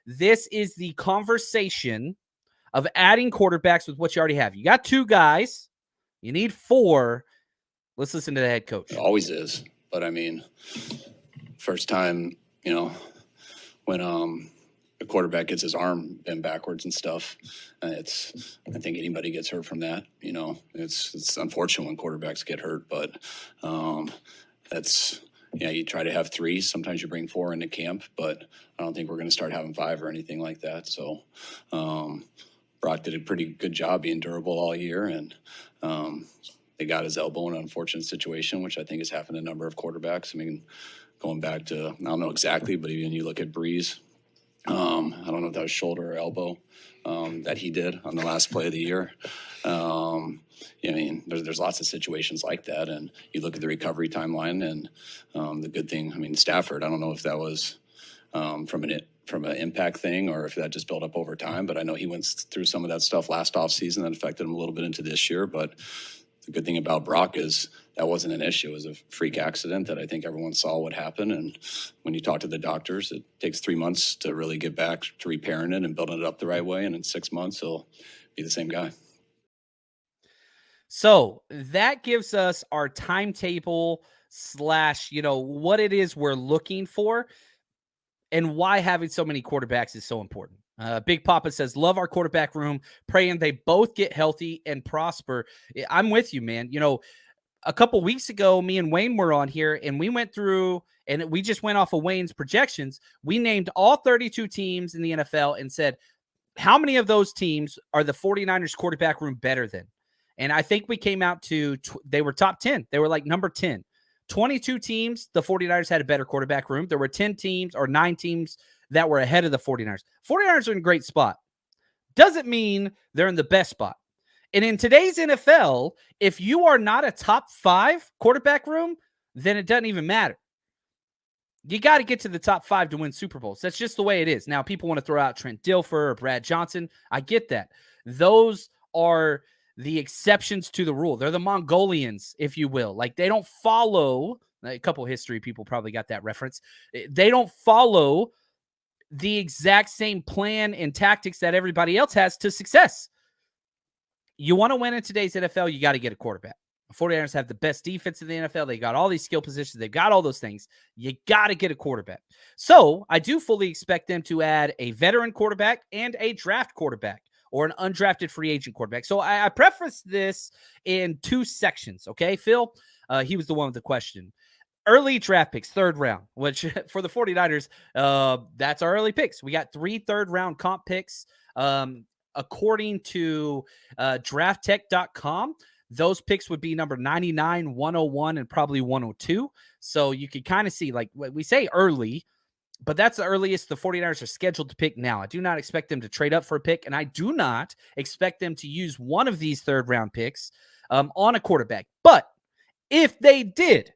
This is the conversation of adding quarterbacks with what you already have. You got 2 guys. You need 4. Let's listen to the head coach. It always is. But, I mean, first time, when the quarterback gets his arm bent backwards and stuff, I think anybody gets hurt from that. It's unfortunate when quarterbacks get hurt, but you try to have 3. Sometimes you bring 4 into camp, but I don't think we're going to start having 5 or anything like that. So Brock did a pretty good job being durable all year, and they got his elbow in an unfortunate situation, which I think has happened to a number of quarterbacks. I mean, going back to, I don't know exactly, but even you look at Breeze, I don't know if that was shoulder or elbow that he did on the last play of the year. There's lots of situations like that, and you look at the recovery timeline, and the good thing, Stafford, I don't know if that was from an impact thing or if that just built up over time, but I know he went through some of that stuff last offseason that affected him a little bit into this year. But the good thing about Brock is that wasn't an issue. It was a freak accident that I think everyone saw what happened. And when you talk to the doctors, it takes 3 months to really get back to repairing it and building it up the right way. And in 6 months, he'll be the same guy. So that gives us our timetable / what it is we're looking for and why having so many quarterbacks is so important. Big Papa says, love our quarterback room, praying they both get healthy and prosper. I'm with you, man. A couple weeks ago, me and Wayne were on here, and we went through, and we just went off of Wayne's projections. We named all 32 teams in the NFL and said, how many of those teams are the 49ers quarterback room better than? And I think we came out to, they were top 10. They were like number 10. 22 teams, the 49ers had a better quarterback room. There were 10 teams or 9 teams that were ahead of the 49ers. 49ers are in a great spot. Doesn't mean they're in the best spot. And in today's NFL, if you are not a top 5 quarterback room, then it doesn't even matter. You got to get to the top 5 to win Super Bowls. That's just the way it is. Now, people want to throw out Trent Dilfer or Brad Johnson. I get that. Those are the exceptions to the rule. They're the Mongolians, if you will. Like, they don't follow, a couple history people probably got that reference. They don't follow the exact same plan and tactics that everybody else has to success. You want to win in today's NFL, you got to get a quarterback. The 49ers have the best defense in the NFL. They got all these skill positions. They've got all those things. You got to get a quarterback. So I do fully expect them to add a veteran quarterback and a draft quarterback or an undrafted free agent quarterback. So I preface this in 2 sections, okay, Phil? He was the one with the question. Early draft picks, 3rd round, which for the 49ers, that's our early picks. We got 3 third-round comp picks. According to drafttech.com, those picks would be number 99, 101, and probably 102. So you can kind of see, like, we say early, but that's the earliest the 49ers are scheduled to pick now. I do not expect them to trade up for a pick, and I do not expect them to use one of these 3rd-round picks on a quarterback. But if they did,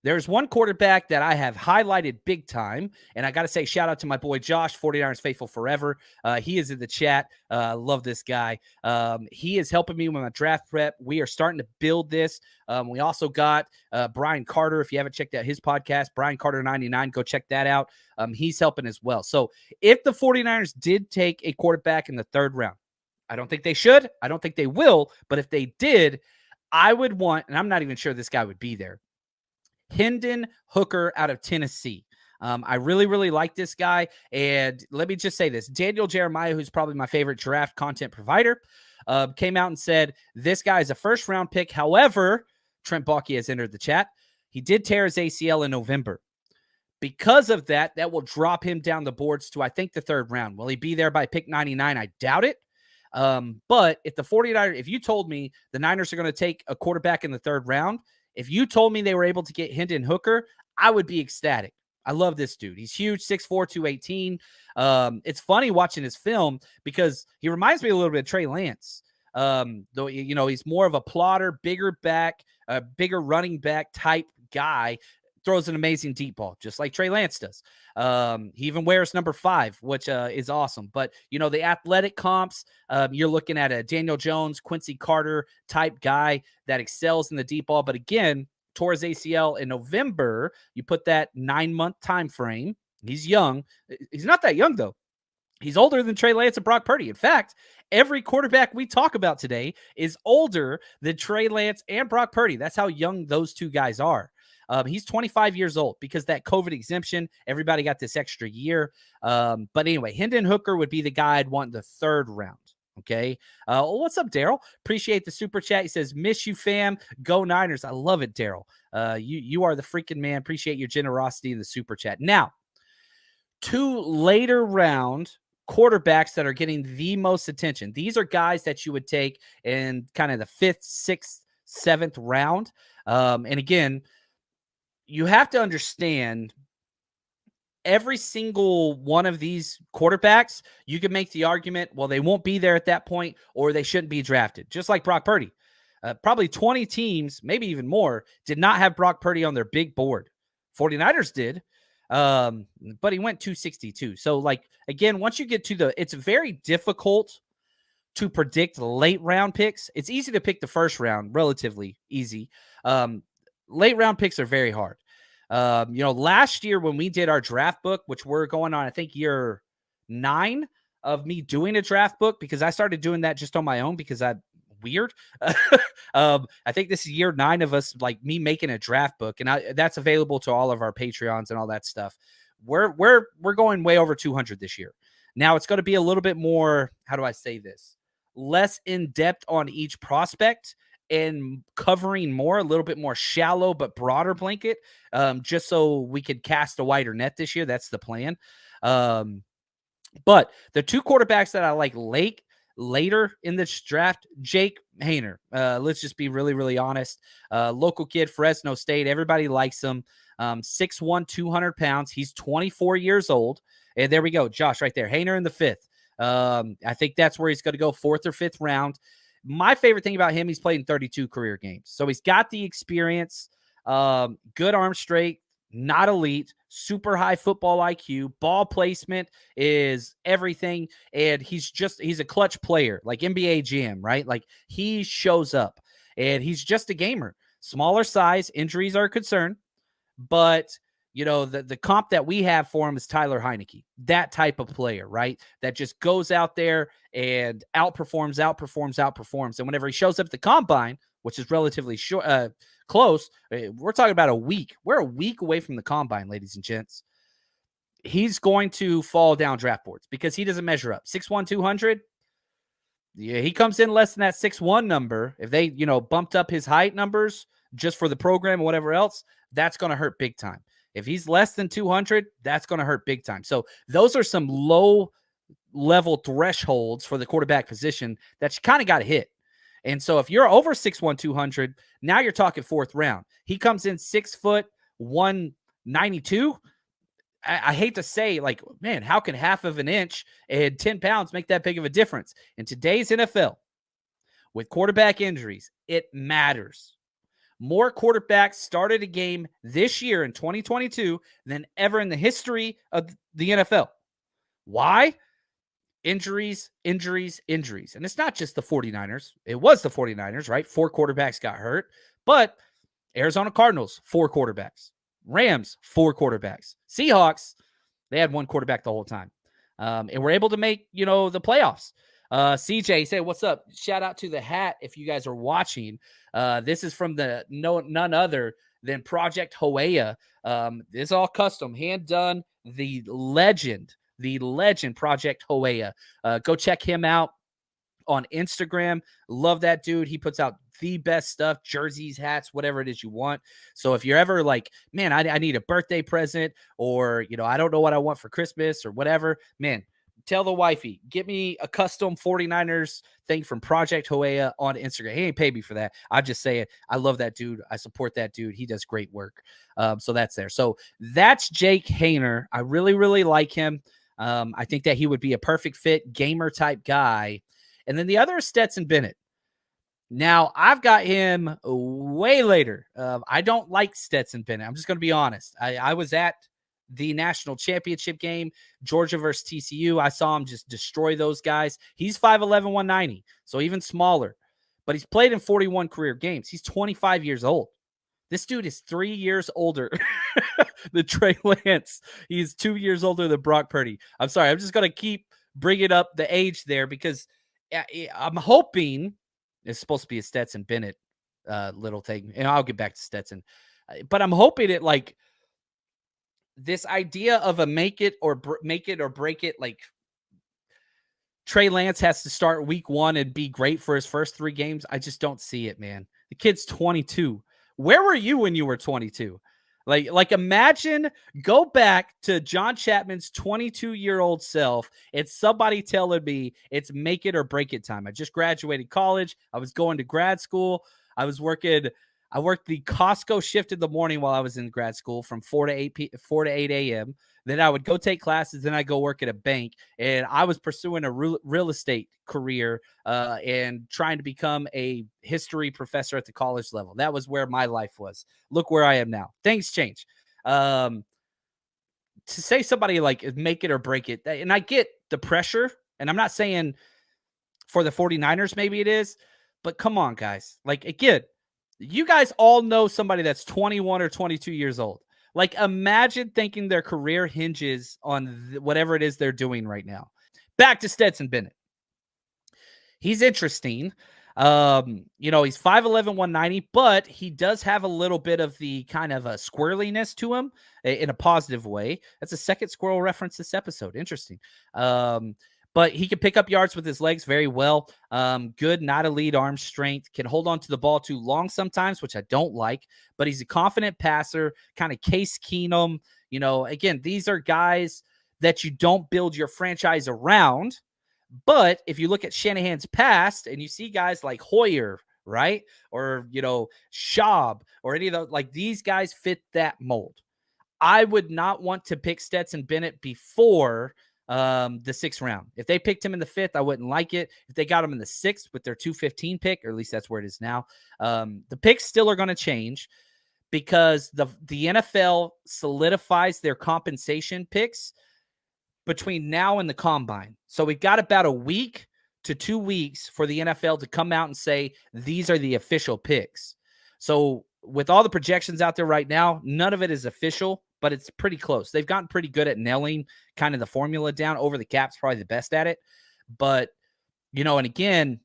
there's one quarterback that I have highlighted big time, and I got to say shout out to my boy Josh, 49ers Faithful Forever. He is in the chat. Love this guy. He is helping me with my draft prep. We are starting to build this. We also got Brian Carter. If you haven't checked out his podcast, Brian Carter 99, go check that out. He's helping as well. So if the 49ers did take a quarterback in the 3rd round, I don't think they should. I don't think they will. But if they did, I would want, and I'm not even sure this guy would be there, Hendon Hooker out of Tennessee. I really, really like this guy. And let me just say this. Daniel Jeremiah, who's probably my favorite draft content provider, came out and said, this guy is a 1st-round pick. However, Trent Baalke has entered the chat. He did tear his ACL in November. Because of that, that will drop him down the boards to, I think, the 3rd round. Will he be there by pick 99? I doubt it. But if the 49ers, if you told me the Niners are going to take a quarterback in the 3rd round, if you told me they were able to get Hendon Hooker, I would be ecstatic. I love this dude. He's huge, 6'4", 218. It's funny watching his film because he reminds me a little bit of Trey Lance. Though, he's more of a plotter, bigger running back type guy. Throws an amazing deep ball, just like Trey Lance does. He even wears number 5, which is awesome. But, the athletic comps, you're looking at a Daniel Jones, Quincy Carter type guy that excels in the deep ball. But again, tore his ACL in November. You put that 9-month time frame. He's young. He's not that young, though. He's older than Trey Lance and Brock Purdy. In fact, every quarterback we talk about today is older than Trey Lance and Brock Purdy. That's how young those two guys are. He's 25 years old because that COVID exemption, everybody got this extra year. But anyway, Hendon Hooker would be the guy I'd want in the third round. Okay. What's up, Daryl? Appreciate the super chat. He says, miss you, fam. Go Niners. I love it, Daryl. You are the freaking man. Appreciate your generosity in the super chat. Now, two later round quarterbacks that are getting the most attention. These are guys that you would take in kind of the 5th, 6th, 7th round. And again, you have to understand every single one of these quarterbacks, you can make the argument, well, they won't be there at that point or they shouldn't be drafted. Just like Brock Purdy. Probably 20 teams, maybe even more, did not have Brock Purdy on their big board. 49ers did, but he went 262. So, like, again, once you get to it's very difficult to predict late round picks. It's easy to pick the first round, relatively easy. Late round picks are very hard. Last year when we did our draft book, which we're going on, I think year 9 of me doing a draft book, because I started doing that just on my own because I'm weird. I think this is year 9 of us, like me making a draft book, and that's available to all of our Patreons and all that stuff. We're going way over 200 this year. Now it's going to be a little bit more, how do I say this? Less in depth on each prospect and covering more, a little bit more shallow but broader blanket, just so we could cast a wider net this year. That's the plan. But the two quarterbacks that I like later in this draft, Jake Haener. Let's just be really, really honest. Local kid, Fresno State. Everybody likes him. 6'1", 200 pounds. He's 24 years old. And there we go. Josh right there. Haener in the 5th. I think that's where he's going to go, 4th or 5th round. My favorite thing about him, he's played in 32 career games. So he's got the experience, good arm strength, not elite, super high football IQ, ball placement is everything. And he's a clutch player, like NBA Jam, right? Like he shows up and he's just a gamer. Smaller size, injuries are a concern, but the comp that we have for him is Tyler Heineke, that type of player, right? That just goes out there and outperforms. And whenever he shows up at the combine, which is relatively short, close, we're talking about a week. We're a week away from the combine, ladies and gents. He's going to fall down draft boards because he doesn't measure up. 6'1", 200. Yeah, he comes in less than that 6'1" number. If they, bumped up his height numbers just for the program or whatever else, that's going to hurt big time. If he's less than 200, that's going to hurt big time. So those are some low-level thresholds for the quarterback position that you kind of got to hit. And so if you're over 6'1", 200, now you're talking 4th round. He comes in 6 foot, 192. I hate to say, like, man, how can half of an inch and 10 pounds make that big of a difference? In today's NFL, with quarterback injuries, it matters. More quarterbacks started a game this year in 2022 than ever in the history of the NFL. Why? Injuries. And it's not just the 49ers. It was the 49ers, right? 4 quarterbacks got hurt. But Arizona Cardinals, 4 quarterbacks. Rams, 4 quarterbacks. Seahawks, they had 1 quarterback the whole time. And we're able to make, the playoffs. CJ said, what's up? Shout out to the hat if you guys are watching. This is from none other than Project Hoea. This is all custom, hand done. The legend Project Hoea. Go check him out on Instagram. Love that dude. He puts out the best stuff, jerseys, hats, whatever it is you want. So if you're ever like, man, I need a birthday present, or, I don't know what I want for Christmas or whatever, man, tell the wifey, get me a custom 49ers thing from Project Hoea on Instagram. He ain't paid me for that. I just say it. I love that dude. I support that dude. He does great work. So that's there. So that's Jake Haener. I really, really like him. I think that he would be a perfect fit, gamer type guy. And then the other is Stetson Bennett. Now, I've got him way later. I don't like Stetson Bennett. I'm just going to be honest. I was at the national championship game, Georgia versus TCU. I saw him just destroy those guys. He's 5'11", 190, so even smaller. But he's played in 41 career games. He's 25 years old. This dude is 3 years older than Trey Lance. He's 2 years older than Brock Purdy. I'm sorry. I'm just going to keep bringing up the age there because I'm hoping it's supposed to be a Stetson Bennett little thing, and I'll get back to Stetson. But I'm hoping it like this idea of a make it or break it, like Trey Lance has to start week 1 and be great for his first 3 games. I just don't see it, man. The kid's 22. Where were you when you were 22? Like imagine, go back to John Chapman's 22-year-old self and somebody telling me it's make it or break it time. I just graduated college. I was going to grad school. I worked the Costco shift in the morning while I was in grad school from 4 to 8 a.m. Then I would go take classes. Then I go work at a bank, and I was pursuing a real estate career and trying to become a history professor at the college level. That was where my life was. Look where I am now. Things change. To say somebody like make it or break it, and I get the pressure, and I'm not saying for the 49ers maybe it is, but come on, guys. Like, again, you guys all know somebody that's 21 or 22 years old. Like, imagine thinking their career hinges on whatever it is they're doing right now. Back to Stetson Bennett. He's interesting. He's 5'11", 190, but he does have a little bit of the kind of a squirreliness to him in a positive way. That's a second squirrel reference this episode. Interesting. But he can pick up yards with his legs very well. Good, not elite arm strength. Can hold on to the ball too long sometimes, which I don't like. But he's a confident passer, kind of Case Keenum. Again, these are guys that you don't build your franchise around. But if you look at Shanahan's past and you see guys like Hoyer, right? Or, Schaub or any of those, like these guys fit that mold. I would not want to pick Stetson Bennett before the 6th round. If they picked him in the 5th, I wouldn't like it. If they got him in the 6th with their 215 pick, or at least that's where it is now, the picks still are going to change because the NFL solidifies their compensation picks between now and the combine. So we've got about a week to 2 weeks for the NFL to come out and say, these are the official picks. So with all the projections out there right now, none of it is official, but it's pretty close. They've gotten pretty good at nailing kind of the formula down. Over the Cap's probably the best at it. But, and again,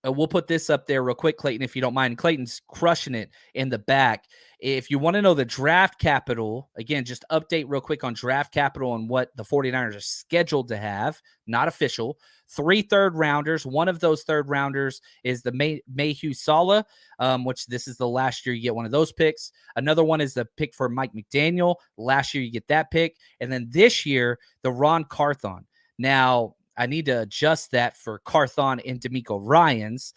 we'll put this up there real quick, Clayton, if you don't mind. Clayton's crushing it in the back. If you want to know the draft capital, again, just update real quick on draft capital and what the 49ers are scheduled to have, not official. 3 third-rounders. One of those third-rounders is the Mayhew Sala, which this is the last year you get one of those picks. Another one is the pick for Mike McDaniel. Last year you get that pick. And then this year, the Ron Carthon. Now, I need to adjust that for Carthon and D'Amico Ryans.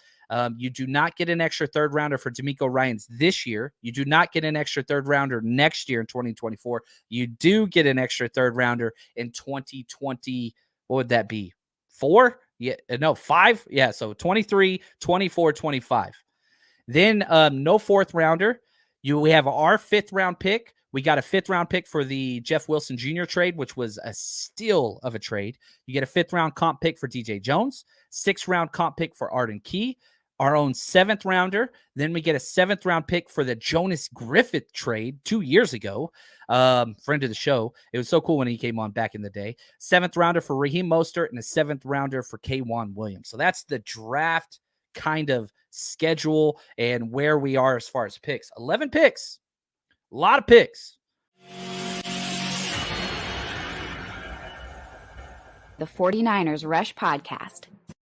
You do not get an extra third rounder for D'Amico Ryans this year. You do not get an extra third rounder next year in 2024. You do get an extra third rounder in 2020. What would that be? 4? Yeah, no, 5. Yeah, so 23, 24, 25. Then no 4th rounder. We have our 5th round pick. We got a 5th round pick for the Jeff Wilson Jr. trade, which was a steal of a trade. You get a 5th round comp pick for DJ Jones, 6th round comp pick for Arden Key, our own 7th rounder. Then we get a 7th round pick for the Jonas Griffith trade 2 years ago. Friend of the show. It was so cool when he came on back in the day. 7th rounder for Raheem Mostert and a 7th rounder for K'Wan Williams. So that's the draft kind of schedule and where we are as far as picks. 11 picks. A lot of picks. The 49ers Rush Podcast.